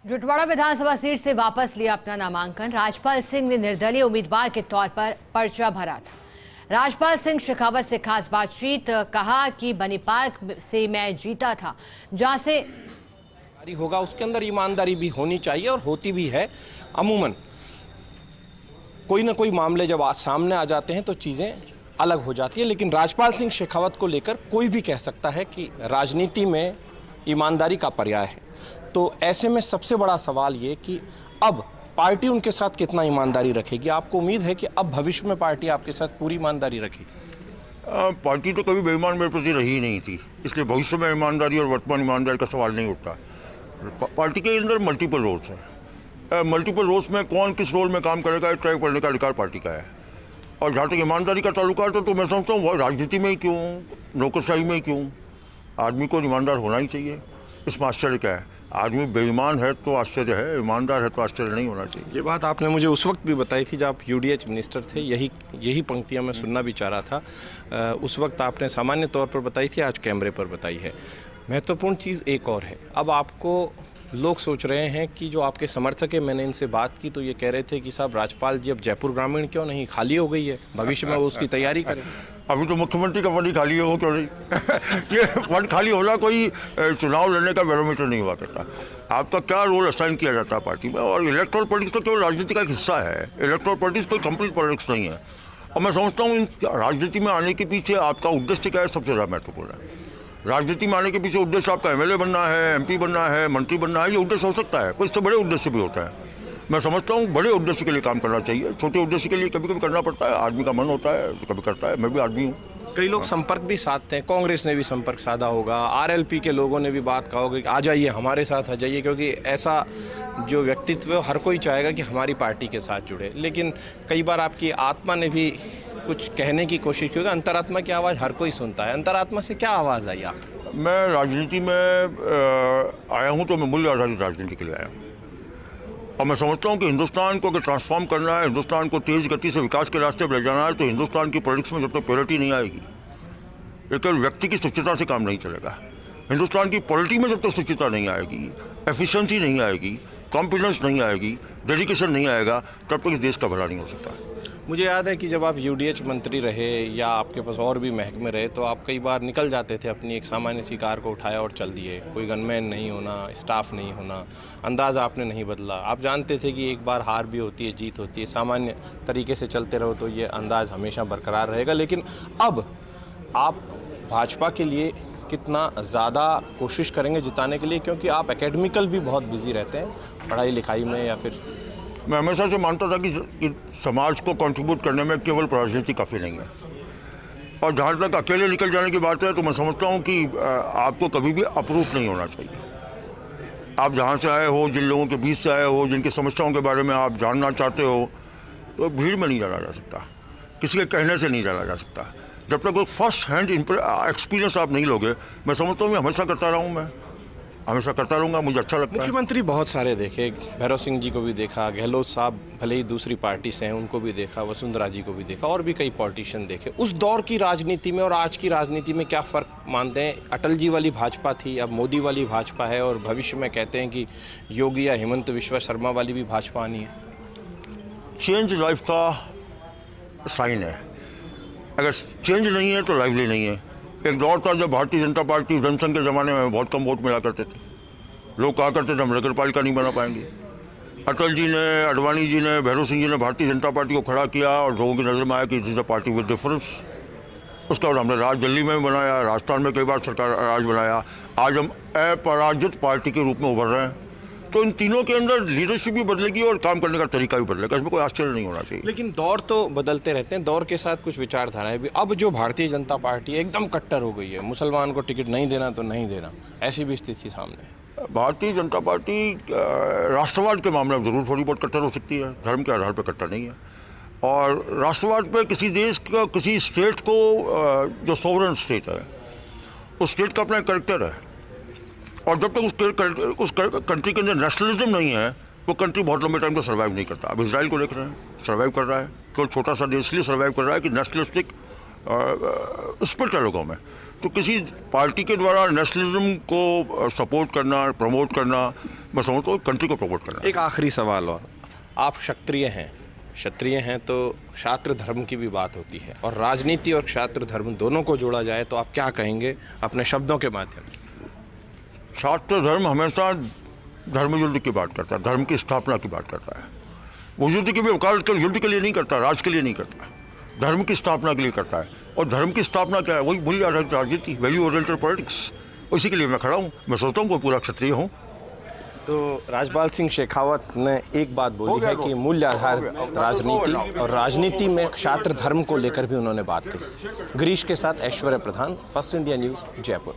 जुटवाड़ा विधानसभा seat से वापस लिया अपना नामांकन। राजपाल सिंह ने निर्दलीय उम्मीदवार के तौर पर पर्चा भरा था। राजपाल सिंह शेखावत से खास बातचीत, कहा कि बनी पार्क से मैं जीता था, जहां से होगा उसके अंदर ईमानदारी भी होनी चाहिए और होती भी है। अमूमन कोई ना कोई मामले जब सामने आ जाते हैं तो चीज़ें अलग हो जाती है, लेकिन राजपाल सिंह शेखावत को लेकर कोई भी कह सकता है कि राजनीति में ईमानदारी का पर्याय है। तो ऐसे में सबसे बड़ा सवाल ये कि अब पार्टी उनके साथ कितना ईमानदारी रखेगी। आपको उम्मीद है कि अब भविष्य में पार्टी आपके साथ पूरी ईमानदारी रखेगी? पार्टी तो कभी बेईमान मेरे प्रति रही ही नहीं थी, इसलिए भविष्य में ईमानदारी और वर्तमान ईमानदारी का सवाल नहीं उठता। पार्टी के अंदर मल्टीपल रोल्स हैं। मल्टीपल रोल्स में कौन किस रोल में काम करेगा तय करने का अधिकार पार्टी का है। और जहाँ तक ईमानदारी का ताल्लुका है तो मैं समझता हूँ राजनीति में ही क्यों, नौकरशाही में ही क्यों, आदमी को ईमानदार होना ही चाहिए। इसमें आश्चर्य क्या है? आदमी बेईमान है तो आश्चर्य है, ईमानदार है तो आश्चर्य नहीं होना चाहिए। ये बात आपने मुझे उस वक्त भी बताई थी जब आप यूडीएच मिनिस्टर थे। यही पंक्तियां मैं सुनना भी चाह रहा था। उस वक्त आपने सामान्य तौर पर बताई थी, आज कैमरे पर बताई है। महत्वपूर्ण चीज़ एक और है, अब आपको लोग सोच रहे हैं कि जो आपके समर्थक है, मैंने इनसे बात की तो ये कह रहे थे कि साहब राजपाल जी अब जयपुर ग्रामीण क्यों नहीं, खाली हो गई है, भविष्य में वो उसकी तैयारी करें। अभी तो मुख्यमंत्री का फंड ही खाली हो क्यों नहीं? ये फंड खाली होना कोई चुनाव लड़ने का बैरोमीटर नहीं हुआ करता। आपका क्या रोल असाइन किया जाता है पार्टी में, और इलेक्टोरल पॉलिटिक्स तो केवल राजनीति का एक हिस्सा है। इलेक्टोरल पॉलिटिक्स कोई कंप्लीट पॉलिटिक्स नहीं है। और मैं समझता हूँ इन राजनीति में आने के पीछे आपका उद्देश्य क्या है, सबसे ज़्यादा महत्वपूर्ण है। राजनीति में आने के पीछे उद्देश्य आपका एमएलए बनना है, एमपी बनना है, मंत्री बनना है, ये उद्देश्य हो सकता है, पर इससे बड़े उद्देश्य भी होता है। मैं समझता हूँ बड़े उद्देश्य के लिए काम करना चाहिए। छोटे उद्देश्य के लिए कभी कभी करना पड़ता है, आदमी का मन होता है तो कभी करता है। मैं भी आदमी हूँ। कई लोग संपर्क भी साधते हैं, कांग्रेस ने भी संपर्क साधा होगा, आरएलपी के लोगों ने भी बात कहा होगा कि आ जाइए हमारे साथ आ जाइए, क्योंकि ऐसा जो व्यक्तित्व है हर कोई चाहेगा कि हमारी पार्टी के साथ जुड़े। लेकिन कई बार आपकी आत्मा ने भी कुछ कहने की कोशिश की, अंतरात्मा की आवाज़ हर कोई सुनता है। अंतरात्मा से क्या आवाज़ आई आप? मैं राजनीति में आया हूँ तो मैं मूल्य आधारित राजनीति के लिए आया हूँ, और मैं समझता हूँ कि हिंदुस्तान को अगर ट्रांसफॉर्म करना है, हिंदुस्तान को तेज़ गति से विकास के रास्ते पर ले जाना है, तो हिंदुस्तान की पॉलिटिक्स में जब तक प्योरिटी नहीं आएगी, ये केवल व्यक्ति की सच्चता से काम नहीं चलेगा। हिंदुस्तान की पॉलिटी में जब तक सच्चता नहीं आएगी, एफिशिएंसी नहीं आएगी, कॉम्पिटेंस नहीं आएगी, डेडिकेशन नहीं आएगा, तब तक इस देश का भला नहीं हो सकता। मुझे याद है कि जब आप यूडीएच मंत्री रहे या आपके पास और भी महकमे रहे तो आप कई बार निकल जाते थे, अपनी एक सामान्य सी कार को उठाया और चल दिए। कोई गनमैन नहीं होना, स्टाफ नहीं होना, अंदाज़ आपने नहीं बदला। आप जानते थे कि एक बार हार भी होती है, जीत होती है, सामान्य तरीके से चलते रहो तो ये अंदाज़ हमेशा बरकरार रहेगा। लेकिन अब आप भाजपा के लिए कितना ज़्यादा कोशिश करेंगे जिताने के लिए, क्योंकि आप एकेडमिकल भी बहुत बिजी रहते हैं पढ़ाई लिखाई में, या फिर? मैं हमेशा से मानता था कि समाज को कंट्रीब्यूट करने में केवल राजनीति काफ़ी नहीं है। और जहाँ तक अकेले निकल जाने की बात है तो मैं समझता हूँ कि आपको कभी भी अप्रूव नहीं होना चाहिए। आप जहाँ से आए हो, जिन लोगों के बीच से आए हो, जिनकी समस्याओं के बारे में आप जानना चाहते हो, तो भीड़ में नहीं जाना जा सकता, किसी के कहने से नहीं जाना जा सकता। जब तक कोई फर्स्ट हैंड एक्सपीरियंस आप नहीं लोगे, मैं समझता हूँ मैं हमेशा करता रहा हूँ, मैं हमेशा करता रहूँगा, मुझे अच्छा लगता है। मुख्यमंत्री बहुत सारे देखे, भैरव सिंह जी को भी देखा, गहलोत साहब भले ही दूसरी पार्टी से हैं उनको भी देखा, वसुंधरा जी को भी देखा, और भी कई पॉलिटिशियन देखे। उस दौर की राजनीति में और आज की राजनीति में क्या फ़र्क मानते हैं? अटल जी वाली भाजपा थी, अब मोदी वाली भाजपा है, और भविष्य में कहते हैं कि योगी या हेमंत विश्व शर्मा वाली भी भाजपा आनी है। चेंज लाइफ का साइन है, अगर चेंज नहीं है तो लाइवली नहीं है। एक दौर था जब भारतीय जनता पार्टी जनसंघ के ज़माने में बहुत कम वोट मिला करते थे, लोग कहा करते थे हम नगर पालिका नहीं बना पाएंगे। अटल जी ने, अडवाणी जी ने, भैरव सिंह जी ने भारतीय जनता पार्टी को खड़ा किया और लोगों की नज़र में आया कि it is a party with difference. उसके बाद हमने राज दिल्ली में बनाया, राजस्थान में कई बार सरकार राज बनाया, आज हम अपराजित पार्टी के रूप में उभर रहे हैं। तो इन तीनों के अंदर लीडरशिप भी बदलेगी और काम करने का तरीका भी बदलेगा, इसमें कोई आश्चर्य नहीं होना चाहिए। लेकिन दौर तो बदलते रहते हैं, दौर के साथ कुछ विचारधाराएं भी। अब जो भारतीय जनता पार्टी एकदम कट्टर हो गई है, मुसलमान को टिकट नहीं देना तो नहीं देना, ऐसी भी स्थिति सामने। भारतीय जनता पार्टी राष्ट्रवाद के मामले में जरूर थोड़ी बहुत कट्टर हो सकती है, धर्म के आधार पर कट्टर नहीं है। और राष्ट्रवाद पे किसी देश का, किसी स्टेट को, जो सोवरेन स्टेट है, उस स्टेट का अपना एक करेक्टर है, और जब तक उस कंट्री के अंदर नेशनलिज्म नहीं है, वो कंट्री बहुत लंबे टाइम तक सर्वाइव नहीं करता। अब इसराइल को देख रहे हैं, सर्वाइव कर रहा है, तो छोटा सा देश इसलिए सर्वाइव कर रहा है कि नेशनलिस्टिक स्पिरिट है लोगों में। तो किसी पार्टी के द्वारा नेशनलिज्म को सपोर्ट करना, प्रमोट करना, मैं समझता हूँ कंट्री को प्रमोट करना। एक आखिरी सवाल और, आप क्षत्रिय हैं तो क्षात्र धर्म की भी बात होती है, और राजनीति और क्षात्र धर्म दोनों को जोड़ा जाए तो आप क्या कहेंगे अपने शब्दों के माध्यम से? छात्र धर्म हमेशा धर्म युद्ध की बात करता है, धर्म की स्थापना की बात करता है। वो युद्ध की भी वकालत युद्ध के लिए नहीं करता, राज के लिए नहीं करता, धर्म की स्थापना के लिए करता है। और धर्म की स्थापना क्या है? वही मूल्य आधारित राजनीति, वैल्यू ओरिएंटेड पॉलिटिक्स। उसी के लिए मैं खड़ा हूँ। मैं सोचता हूँ कि पूरा क्षत्रिय हूँ। तो राजपाल सिंह शेखावत ने एक बात बोली है कि मूल्य आधारित राजनीति, और राजनीति में क्षात्र धर्म को लेकर भी उन्होंने बात कही। गिरीश के साथ ऐश्वर्य प्रधान, फर्स्ट इंडिया न्यूज़, जयपुर।